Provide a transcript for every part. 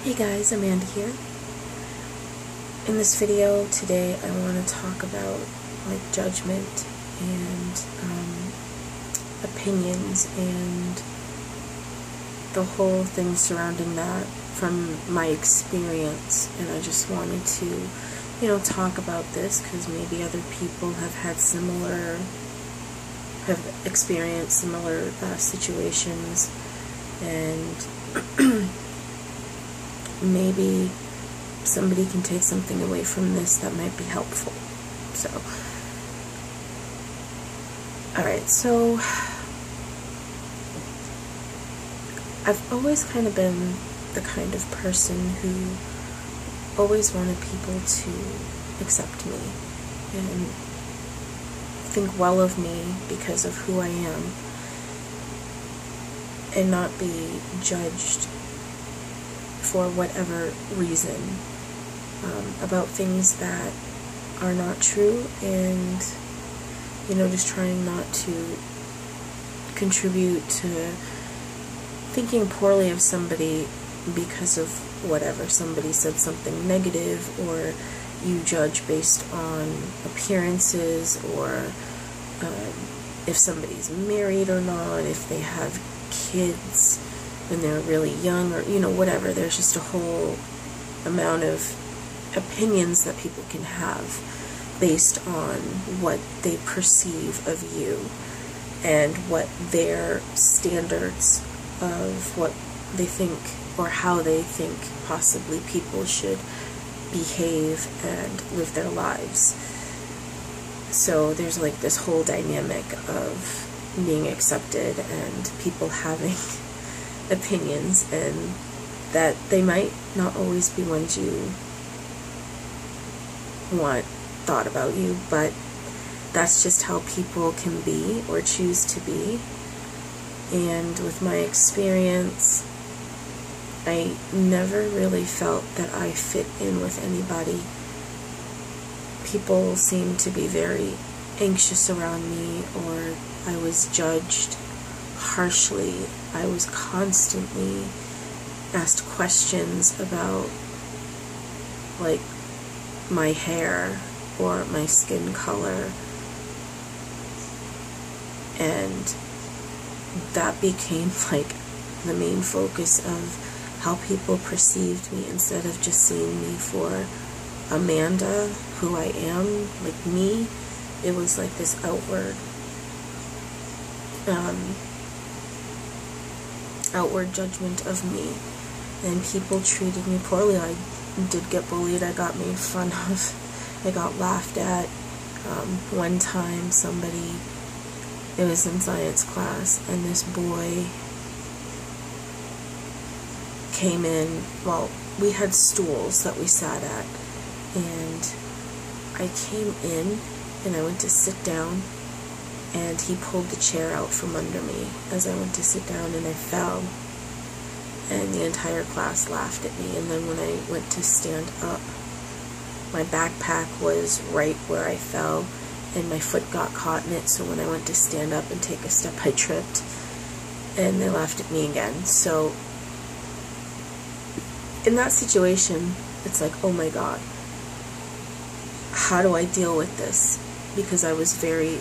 Hey guys, Amanda here. In this video today I want to talk about judgment and opinions and the whole thing surrounding that from my experience, and I just wanted to talk about this because maybe other people have experienced similar situations, and maybe somebody can take something away from this that might be helpful. So, alright, so I've always kind of been the kind of person who always wanted people to accept me and think well of me because of who I am and not be judged for whatever reason about things that are not true, and just trying not to contribute to thinking poorly of somebody because of whatever somebody said something negative, or you judge based on appearances, or if somebody's married or not, if they have kids when they're really young, or whatever. There's just a whole amount of opinions that people can have based on what they perceive of you and what their standards of what they think or how they think possibly people should behave and live their lives. So there's this whole dynamic of being accepted and people having opinions, and that they might not always be ones you want thought about you, but that's just how people can be or choose to be. And with my experience, I never really felt that I fit in with anybody. People seemed to be very anxious around me, or I was judged harshly. I was constantly asked questions about my hair or my skin color, and that became the main focus of how people perceived me, instead of just seeing me for Amanda, who I am, me. It was this outward judgment of me, and people treated me poorly. I did get bullied, I got made fun of, I got laughed at. One time it was in science class, and this boy came in. Well, we had stools that we sat at, and I came in and I went to sit down, and he pulled the chair out from under me as I went to sit down, and I fell, and the entire class laughed at me. And then when I went to stand up, my backpack was right where I fell, and my foot got caught in it, so when I went to stand up and take a step, I tripped, and they laughed at me again. So in that situation, it's oh my God, how do I deal with this? Because I was very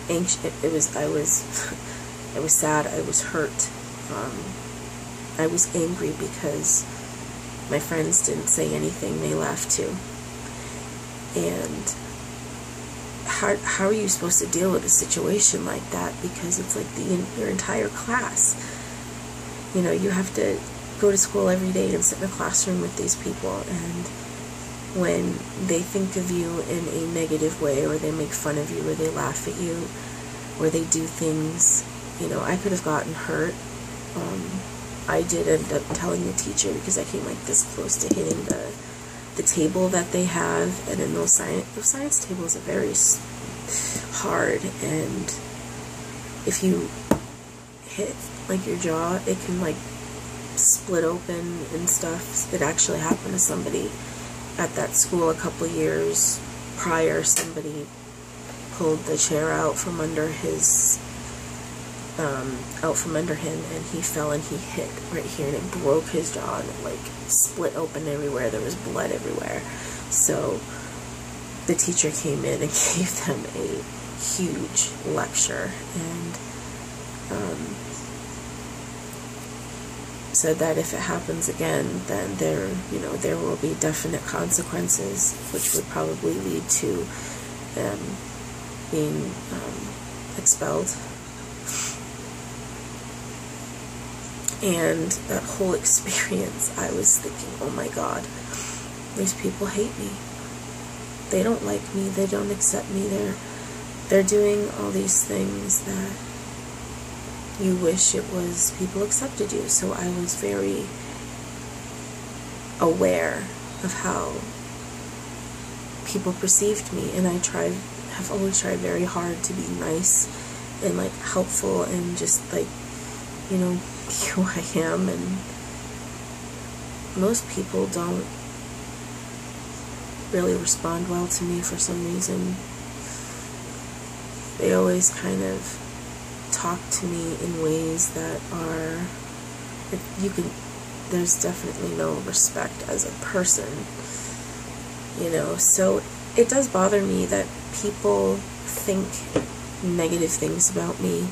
anxious. I was sad, I was hurt, I was angry because my friends didn't say anything, they laughed too. And how are you supposed to deal with a situation like that? Because it's your entire class. You have to go to school every day and sit in a classroom with these people, and when they think of you in a negative way, or they make fun of you, or they laugh at you, or they do things, I could have gotten hurt. I did end up telling the teacher, because I came this close to hitting the table that they have, and in those science tables are very hard, and if you hit your jaw, it can split open and stuff. It actually happened to somebody at that school a couple years prior. Somebody pulled the chair out from under his out from under him, and he fell and he hit right here, and it broke his jaw, and it like split open everywhere. There was blood everywhere. So the teacher came in and gave them a huge lecture, and said that if it happens again, then there will be definite consequences, which would probably lead to them being expelled. And that whole experience, I was thinking, oh my God, these people hate me. They don't like me. They don't accept me. They're doing all these things that you wish it was people accepted you. So I was very aware of how people perceived me, and have always tried very hard to be nice and like helpful and just like, be who I am. And most people don't really respond well to me for some reason. They always kind of talk to me in ways that are, there's definitely no respect as a person, so it does bother me that people think negative things about me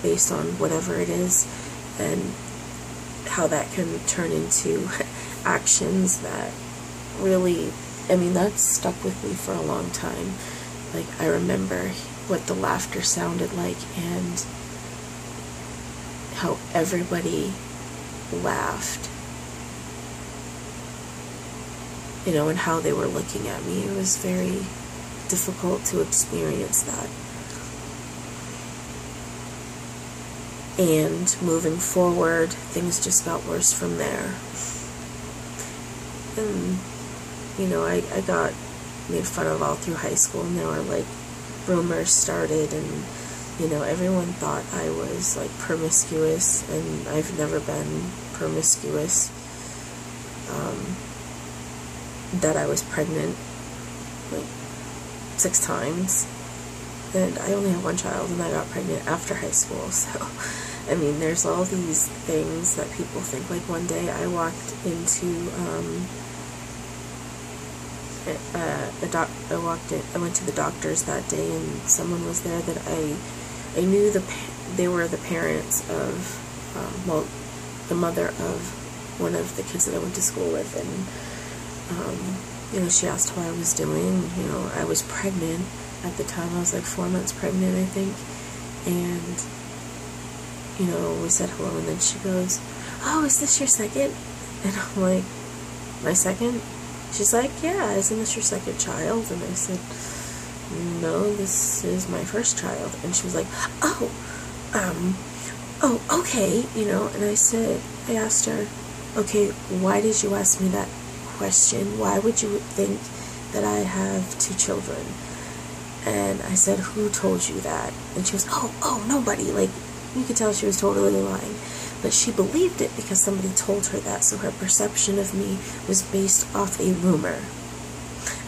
based on whatever it is, and how that can turn into actions that really, that's stuck with me for a long time. Like, I remember what the laughter sounded like, and how everybody laughed, and how they were looking at me. It was very difficult to experience that. And moving forward, things just got worse from there. And, I got made fun of all through high school, and there were like rumors started, and everyone thought I was like promiscuous, and I've never been promiscuous. That I was pregnant like 6 times, and I only have 1 child, and I got pregnant after high school. So there's all these things that people think. Like, one day I walked into I went to the doctor's that day, and someone was there that I knew they were the parents of, the mother of one of the kids that I went to school with, and, she asked how I was doing. I was pregnant at the time. I was like 4 months pregnant, I think, and, we said hello, and then she goes, "Oh, is this your second?" And I'm like, "My second?" She's like, "Yeah, isn't this your second child?" And I said, "No, this is my first child." And she was like, "Oh, okay," and I asked her, "Okay, why did you ask me that question? Why would you think that I have 2 children?" And I said, "Who told you that?" And she was, oh, nobody." Like, you could tell she was totally lying. But she believed it because somebody told her that, so her perception of me was based off a rumor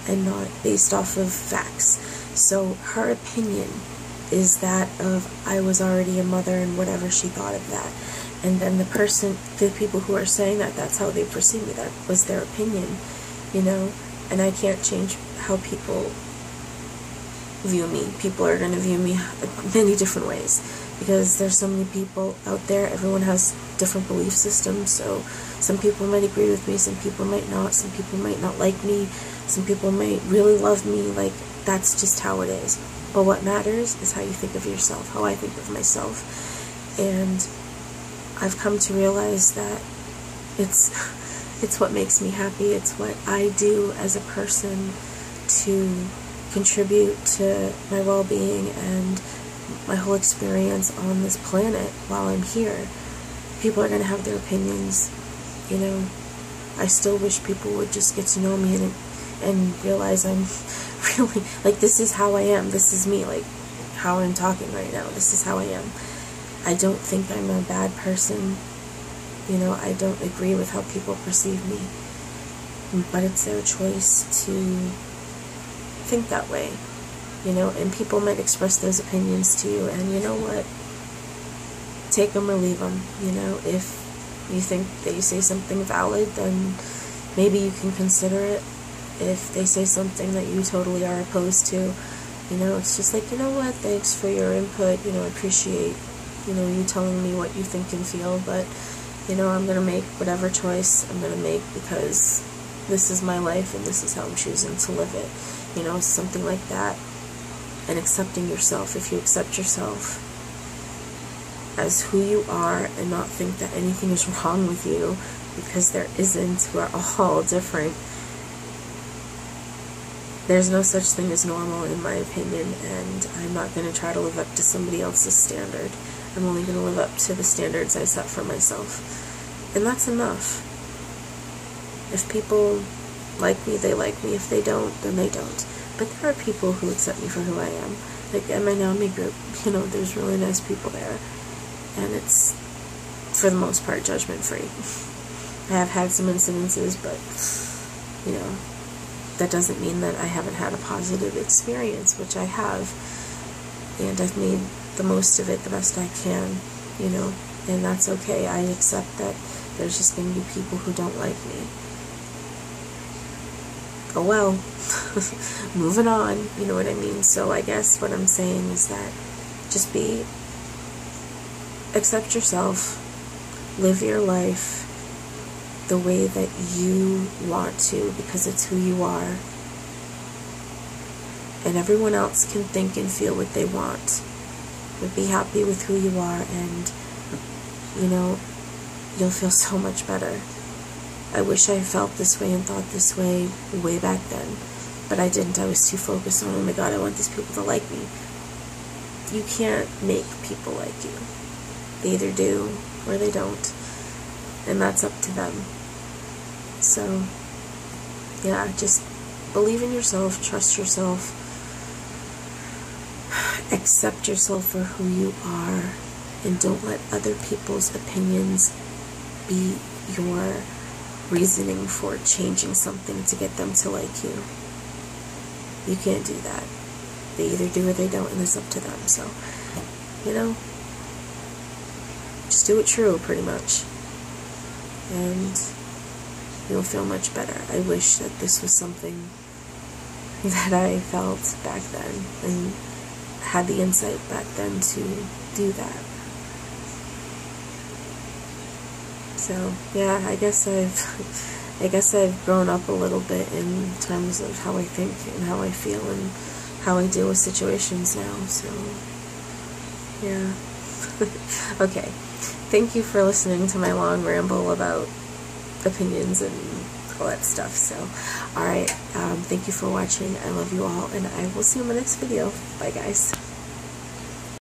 and not based off of facts. So her opinion is that of I was already a mother and whatever she thought of that. And then the people who are saying that, that's how they perceive me. That was their opinion, and I can't change how people view me. People are going to view me many different ways, because there's so many people out there. Everyone has different belief systems, so some people might agree with me, some people might not, some people might not like me, some people might really love me. Like, that's just how it is. But what matters is how you think of yourself, how I think of myself. And I've come to realize that it's what makes me happy. It's what I do as a person to contribute to my well-being and my whole experience on this planet while I'm here. People are going to have their opinions, I still wish people would just get to know me and realize I'm really, like, this is how I am. This is me, like, how I'm talking right now. This is how I am. I don't think I'm a bad person. I don't agree with how people perceive me. But it's their choice to think that way, and people might express those opinions to you, and you know what? take them or leave them. You know, if you think they say something valid, then maybe you can consider it. If they say something that you totally are opposed to, you know, it's just like, you know what, thanks for your input, you know, I appreciate, you know, you telling me what you think and feel, but, you know, I'm going to make whatever choice I'm going to make because this is my life and this is how I'm choosing to live it. You know, something like that. And accepting yourself. If you accept yourself as who you are and not think that anything is wrong with you, because there isn't, we're all different. There's no such thing as normal, in my opinion, and I'm not going to try to live up to somebody else's standard. I'm only going to live up to the standards I set for myself. And that's enough. If people like me, they like me. If they don't, then they don't. But there are people who accept me for who I am. Like in my NAOMI group, you know, there's really nice people there. And it's, for the most part, judgment-free. I have had some incidences, but, you know, that doesn't mean that I haven't had a positive experience, which I have. And I've made the most of it the best I can, you know, and that's okay. I accept that there's just going to be people who don't like me. Oh well, moving on, you know what I mean? So I guess what I'm saying is that just accept yourself, live your life the way that you want to, because it's who you are. And everyone else can think and feel what they want. But be happy with who you are, and, you know, you'll feel so much better. I wish I felt this way and thought this way back then, but I didn't. I was too focused on, oh my God, I want these people to like me. You can't make people like you. They either do or they don't, and that's up to them. So, yeah, just believe in yourself, trust yourself, accept yourself for who you are, and don't let other people's opinions be your reasoning for changing something to get them to like you. You can't do that. They either do or they don't, and it's up to them. So, you know, just do it true, pretty much, and you'll feel much better. I wish that this was something that I felt back then and had the insight back then to do that. So, yeah, I guess I've grown up a little bit in terms of how I think and how I feel and how I deal with situations now. So, yeah. Okay. Thank you for listening to my long ramble about opinions and all that stuff. So, alright. Thank you for watching. I love you all, and I will see you in my next video. Bye, guys.